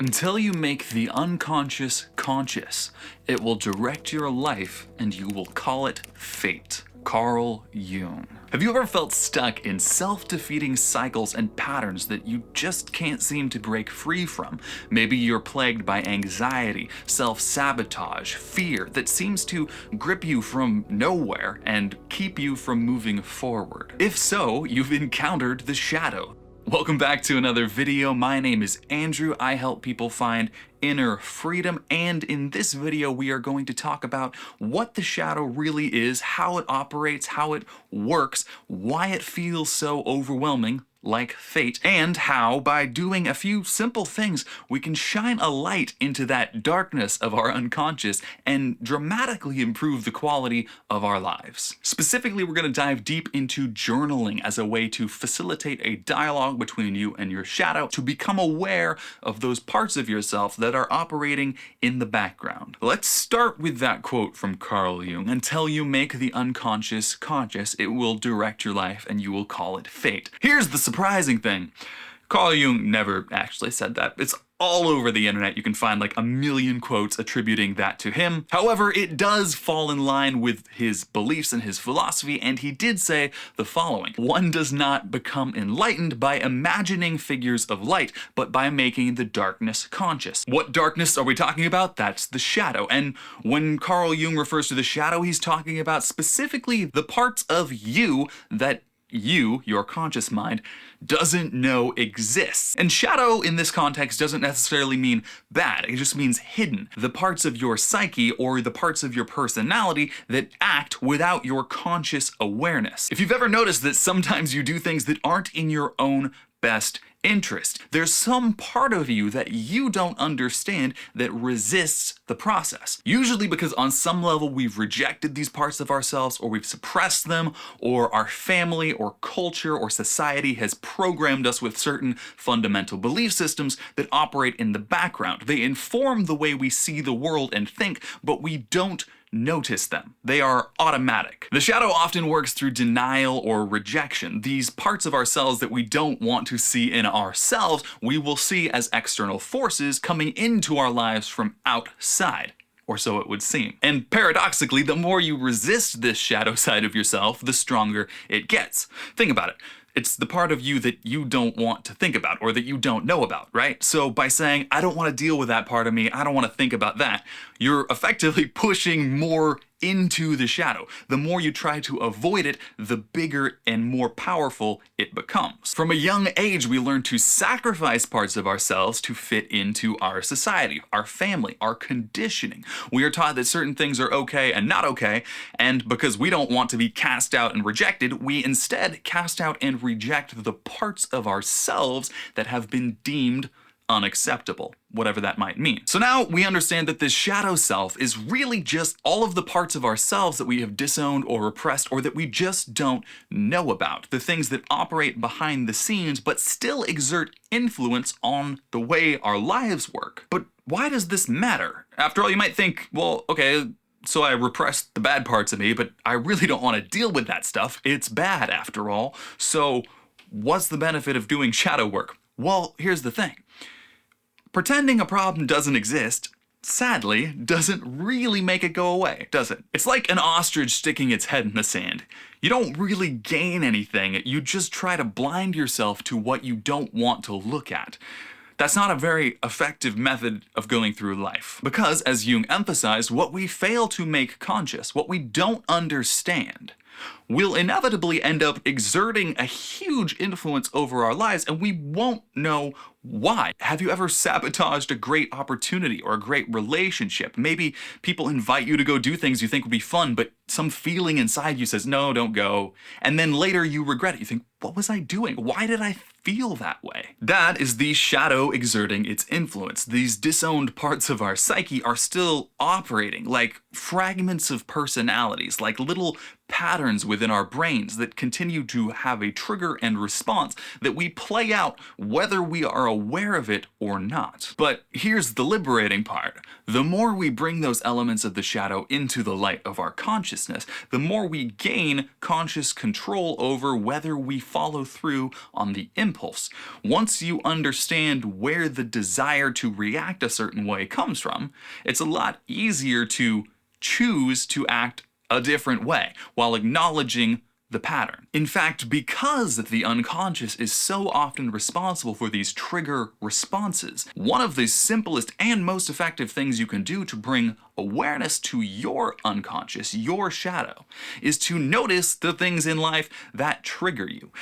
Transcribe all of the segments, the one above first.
Until you make the unconscious conscious, it will direct your life and you will call it fate. Carl Jung. Have you ever felt stuck in self-defeating cycles and patterns that you just can't seem to break free from? Maybe you're plagued by anxiety, self-sabotage, fear that seems to grip you from nowhere and keep you from moving forward. If so, you've encountered the shadow. Welcome back to another video. My name is Andrew. I help people find inner freedom, and in this video we are going to talk about what the shadow really is, how it operates, how it works, why it feels so overwhelming, like fate, and how, by doing a few simple things, we can shine a light into that darkness of our unconscious and dramatically improve the quality of our lives. Specifically, we're going to dive deep into journaling as a way to facilitate a dialogue between you and your shadow, to become aware of those parts of yourself that are operating in the background. Let's start with that quote from Carl Jung: "Until you make the unconscious conscious, it will direct your life and you will call it fate." Here's the surprising thing. Carl Jung never actually said that. It's all over the internet. You can find like a million quotes attributing that to him. However, it does fall in line with his beliefs and his philosophy, and he did say the following: "One does not become enlightened by imagining figures of light, but by making the darkness conscious." What darkness are we talking about? That's the shadow. And when Carl Jung refers to the shadow, he's talking about specifically the parts of you that you, your conscious mind, doesn't know exists. And shadow in this context doesn't necessarily mean bad, it just means hidden. The parts of your psyche or the parts of your personality that act without your conscious awareness. If you've ever noticed that sometimes you do things that aren't in your own best interest, there's some part of you that you don't understand that resists the process. Usually because on some level we've rejected these parts of ourselves, or we've suppressed them, or our family or culture or society has programmed us with certain fundamental belief systems that operate in the background. They inform the way we see the world and think, but we don't notice them. They are automatic. The shadow often works through denial or rejection. These parts of ourselves that we don't want to see in ourselves, we will see as external forces coming into our lives from outside. Or so it would seem. And paradoxically, the more you resist this shadow side of yourself, the stronger it gets. Think about it. It's the part of you that you don't want to think about, or that you don't know about, right? So by saying, "I don't want to deal with that part of me, I don't want to think about that," you're effectively pushing more into the shadow. The more you try to avoid it, the bigger and more powerful it becomes. From a young age, we learn to sacrifice parts of ourselves to fit into our society, our family, our conditioning. We are taught that certain things are okay and not okay, and because we don't want to be cast out and rejected, we instead cast out and reject the parts of ourselves that have been deemed unacceptable, whatever that might mean. So now we understand that this shadow self is really just all of the parts of ourselves that we have disowned or repressed, or that we just don't know about. The things that operate behind the scenes but still exert influence on the way our lives work. But why does this matter? After all, you might think, well, okay, so I repressed the bad parts of me, but I really don't want to deal with that stuff. It's bad after all. So what's the benefit of doing shadow work? Well, here's the thing. Pretending a problem doesn't exist, sadly, doesn't really make it go away, does it? It's like an ostrich sticking its head in the sand. You don't really gain anything, you just try to blind yourself to what you don't want to look at. That's not a very effective method of going through life. Because, as Jung emphasized, what we fail to make conscious, what we don't understand, will inevitably end up exerting a huge influence over our lives, and we won't know why. Have you ever sabotaged a great opportunity or a great relationship? Maybe people invite you to go do things you think would be fun, but some feeling inside you says, "No, don't go." And then later you regret it. You think, what was I doing? Why did I feel that way? That is the shadow exerting its influence. These disowned parts of our psyche are still operating like fragments of personalities, like little patterns within our brains that continue to have a trigger and response that we play out whether we are aware of it or not. But here's the liberating part. The more we bring those elements of the shadow into the light of our consciousness, the more we gain conscious control over whether we follow through on the impulse. Once you understand where the desire to react a certain way comes from, it's a lot easier to choose to act a different way while acknowledging the pattern. In fact, because the unconscious is so often responsible for these trigger responses, one of the simplest and most effective things you can do to bring awareness to your unconscious, your shadow, is to notice the things in life that trigger you.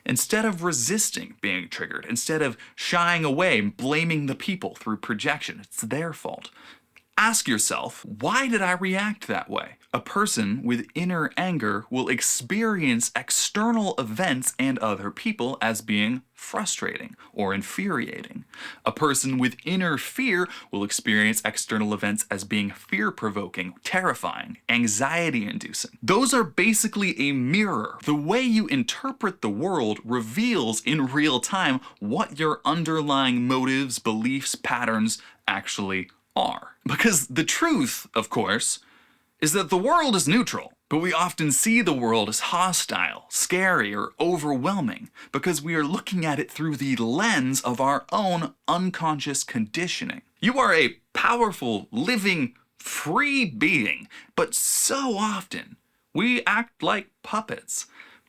Instead of resisting being triggered, instead of shying away, blaming the people through projection, it's their fault. Ask yourself, why did I react that way? A person with inner anger will experience external events and other people as being frustrating or infuriating. A person with inner fear will experience external events as being fear-provoking, terrifying, anxiety-inducing. Those are basically a mirror. The way you interpret the world reveals in real time what your underlying motives, beliefs, patterns actually are. Because the truth, of course, is that the world is neutral, but we often see the world as hostile, scary, or overwhelming because we are looking at it through the lens of our own unconscious conditioning. You are a powerful, living, free being, but so often we act like puppets.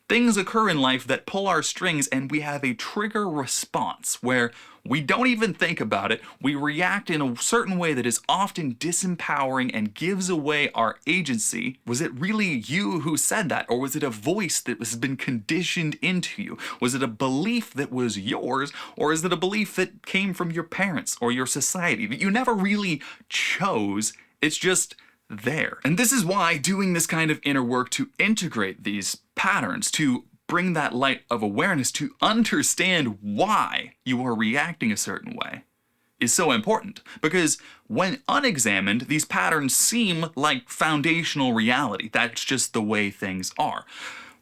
Things occur in life that pull our strings and we have a trigger response where we don't even think about it, we react in a certain way that is often disempowering and gives away our agency. Was it really you who said that? Or was it a voice that has been conditioned into you? Was it a belief that was yours? Or is it a belief that came from your parents or your society that you never really chose? It's just there. And this is why doing this kind of inner work to integrate these patterns, to bring that light of awareness, to understand why you are reacting a certain way, is so important. Because when unexamined, these patterns seem like foundational reality. That's just the way things are.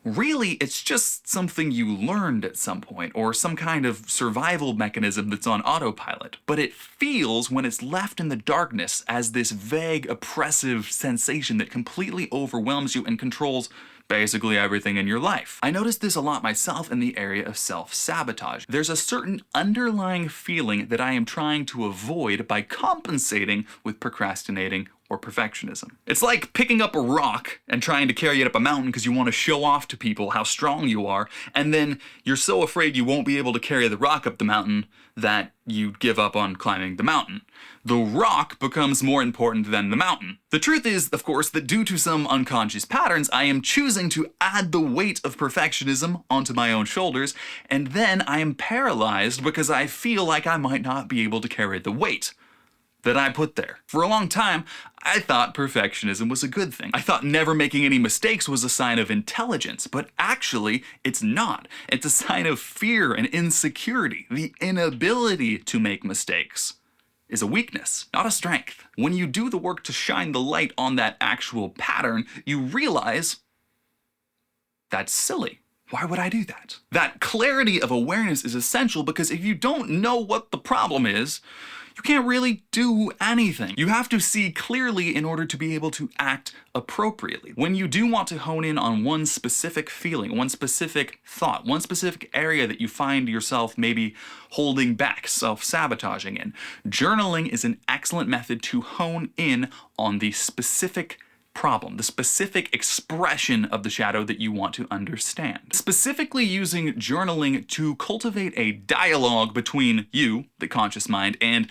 Really, it's just something you learned at some point, or some kind of survival mechanism that's on autopilot. But it feels, when it's left in the darkness, as this vague, oppressive sensation that completely overwhelms you and controls basically everything in your life. I noticed this a lot myself in the area of self-sabotage. There's a certain underlying feeling that I am trying to avoid by compensating with procrastinating or perfectionism. It's like picking up a rock and trying to carry it up a mountain because you want to show off to people how strong you are, and then you're so afraid you won't be able to carry the rock up the mountain that you give up on climbing the mountain. The rock becomes more important than the mountain. The truth is, of course, that due to some unconscious patterns, I am choosing to add the weight of perfectionism onto my own shoulders, and then I am paralyzed because I feel like I might not be able to carry the weight that I put there. For a long time, I thought perfectionism was a good thing. I thought never making any mistakes was a sign of intelligence, but actually, it's not. It's a sign of fear and insecurity. The inability to make mistakes is a weakness, not a strength. When you do the work to shine the light on that actual pattern, you realize that's silly. Why would I do that? That clarity of awareness is essential because if you don't know what the problem is, you can't really do anything. You have to see clearly in order to be able to act appropriately. When you do want to hone in on one specific feeling, one specific thought, one specific area that you find yourself maybe holding back, self-sabotaging in, journaling is an excellent method to hone in on the specific problem, the specific expression of the shadow that you want to understand. Specifically using journaling to cultivate a dialogue between you, the conscious mind, and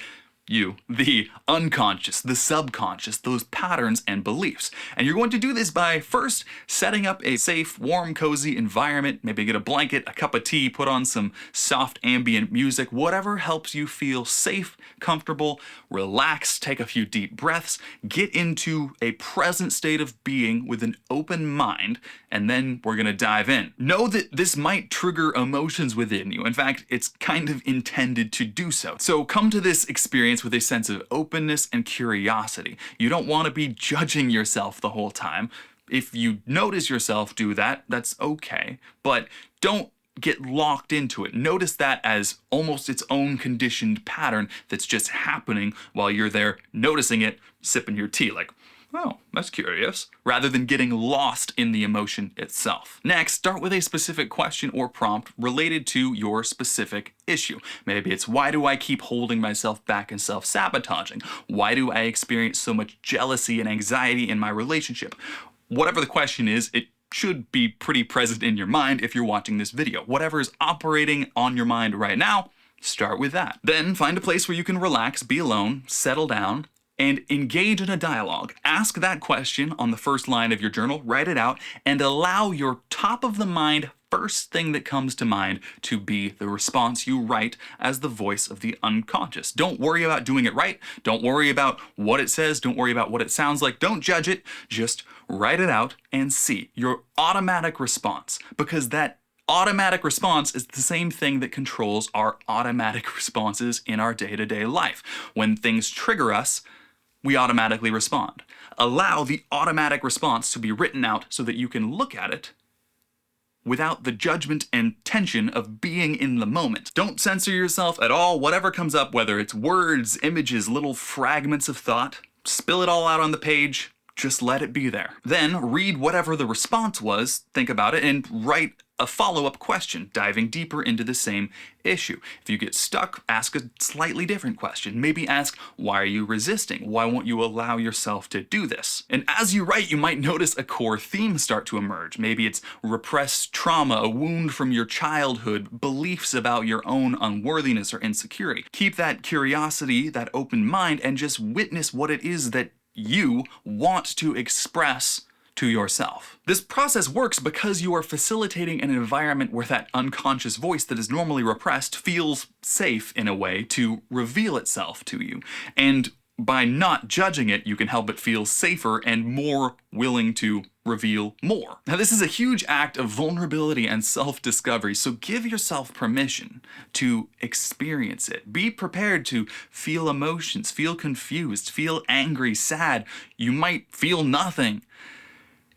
you, the unconscious, the subconscious, those patterns and beliefs. And you're going to do this by first setting up a safe, warm, cozy environment, maybe get a blanket, a cup of tea, put on some soft ambient music, whatever helps you feel safe, comfortable, relax, take a few deep breaths, get into a present state of being with an open mind, and then we're gonna dive in. Know that this might trigger emotions within you. In fact, it's kind of intended to do so. So come to this experience with a sense of openness and curiosity. You don't want to be judging yourself the whole time. If you notice yourself do that, that's okay, but don't get locked into it. Notice that as almost its own conditioned pattern that's just happening while you're there noticing it, sipping your tea, like, oh, that's curious, rather than getting lost in the emotion itself. Next, start with a specific question or prompt related to your specific issue. Maybe it's, why do I keep holding myself back and self-sabotaging? Why do I experience so much jealousy and anxiety in my relationship? Whatever the question is, it should be pretty present in your mind if you're watching this video. Whatever is operating on your mind right now, start with that. Then find a place where you can relax, be alone, settle down, and engage in a dialogue. Ask that question on the first line of your journal, write it out, and allow your top of the mind first thing that comes to mind to be the response you write as the voice of the unconscious. Don't worry about doing it right. Don't worry about what it says. Don't worry about what it sounds like. Don't judge it. Just write it out and see your automatic response, because that automatic response is the same thing that controls our automatic responses in our day-to-day life. When things trigger us, we automatically respond. Allow the automatic response to be written out so that you can look at it without the judgment and tension of being in the moment. Don't censor yourself at all. Whatever comes up, whether it's words, images, little fragments of thought, spill it all out on the page. Just let it be there. Then read whatever the response was, think about it, and write a follow-up question, diving deeper into the same issue. If you get stuck, ask a slightly different question. Maybe ask, why are you resisting? Why won't you allow yourself to do this? And as you write, you might notice a core theme start to emerge. Maybe it's repressed trauma, a wound from your childhood, beliefs about your own unworthiness or insecurity. Keep that curiosity, that open mind, and just witness what it is that you want to express to yourself. This process works because you are facilitating an environment where that unconscious voice that is normally repressed feels safe in a way to reveal itself to you. And by not judging it, you can help it feel safer and more willing to reveal more. Now, this is a huge act of vulnerability and self-discovery, so give yourself permission to experience it. Be prepared to feel emotions, feel confused, feel angry, sad. You might feel nothing.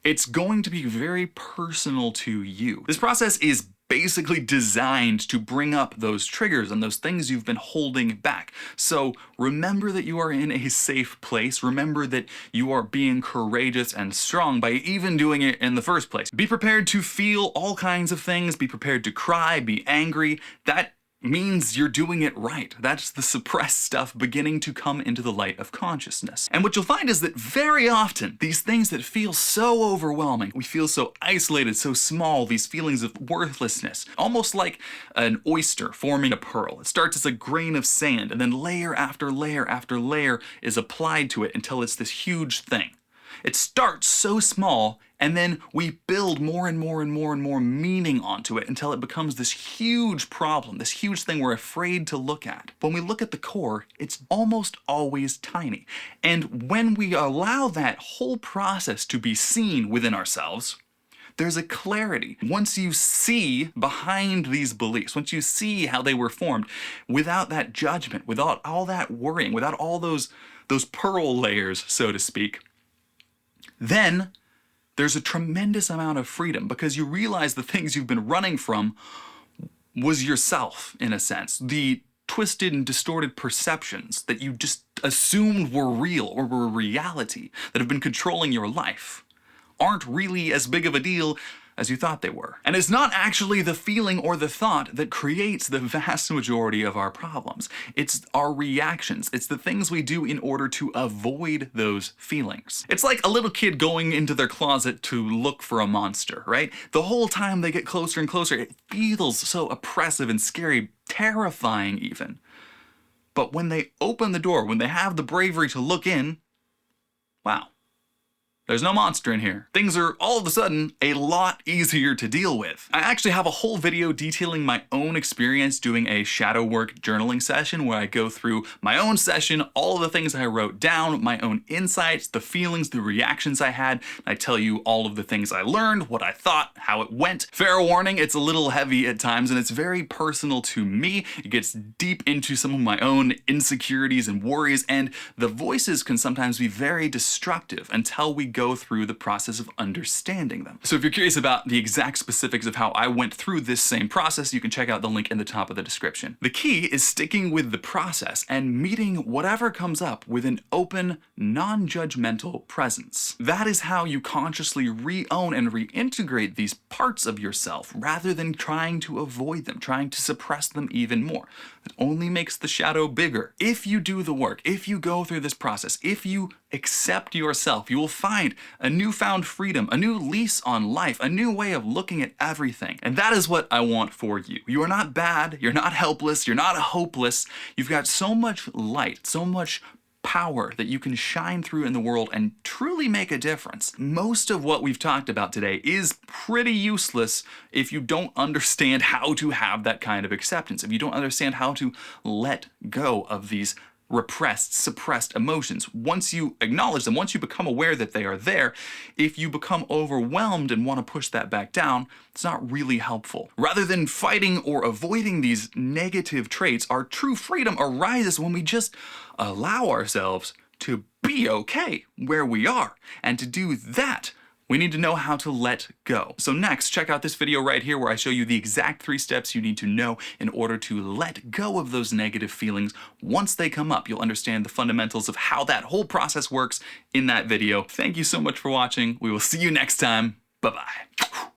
It's going to be very personal to you. This process is basically designed to bring up those triggers and those things you've been holding back. So remember that you are in a safe place. Remember that you are being courageous and strong by even doing it in the first place. Be prepared to feel all kinds of things. Be prepared to cry, be angry. That means you're doing it right. That's the suppressed stuff beginning to come into the light of consciousness. And what you'll find is that very often, these things that feel so overwhelming, we feel so isolated, so small, these feelings of worthlessness, almost like an oyster forming a pearl. It starts as a grain of sand, and then layer after layer after layer is applied to it until it's this huge thing. It starts so small, and then we build more and more and more and more meaning onto it until it becomes this huge problem, this huge thing we're afraid to look at. When we look at the core, it's almost always tiny. And when we allow that whole process to be seen within ourselves, there's a clarity. Once you see behind these beliefs, once you see how they were formed, without that judgment, without all that worrying, without all those pearl layers, so to speak, then there's a tremendous amount of freedom because you realize the things you've been running from was yourself, in a sense. The twisted and distorted perceptions that you just assumed were real or were reality that have been controlling your life aren't really as big of a deal as you thought they were. And it's not actually the feeling or the thought that creates the vast majority of our problems. It's our reactions. It's the things we do in order to avoid those feelings. It's like a little kid going into their closet to look for a monster, right? The whole time they get closer and closer, it feels so oppressive and scary, terrifying even. But when they open the door, when they have the bravery to look in, wow. There's no monster in here. Things are all of a sudden a lot easier to deal with. I actually have a whole video detailing my own experience doing a shadow work journaling session where I go through my own session, all of the things I wrote down, my own insights, the feelings, the reactions I had. I tell you all of the things I learned, what I thought, how it went. Fair warning, it's a little heavy at times and it's very personal to me. It gets deep into some of my own insecurities and worries, and the voices can sometimes be very destructive until we go go through the process of understanding them. So if you're curious about the exact specifics of how I went through this same process, you can check out the link in the top of the description. The key is sticking with the process and meeting whatever comes up with an open, non-judgmental presence. That is how you consciously re-own and reintegrate these parts of yourself rather than trying to avoid them, trying to suppress them even more. It only makes the shadow bigger. If you do the work, if you go through this process, if you accept yourself, you will find a newfound freedom, a new lease on life, a new way of looking at everything. And that is what I want for you. You are not bad, you're not helpless, you're not hopeless. You've got so much light, so much power that you can shine through in the world and truly make a difference. Most of what we've talked about today is pretty useless if you don't understand how to have that kind of acceptance, if you don't understand how to let go of these repressed, suppressed emotions. Once you acknowledge them, once you become aware that they are there, if you become overwhelmed and want to push that back down, it's not really helpful. Rather than fighting or avoiding these negative traits, our true freedom arises when we just allow ourselves to be okay where we are. And to do that, we need to know how to let go. So next, check out this video right here where I show you the exact 3 steps you need to know in order to let go of those negative feelings. Once they come up, you'll understand the fundamentals of how that whole process works in that video. Thank you so much for watching. We will see you next time. Bye-bye.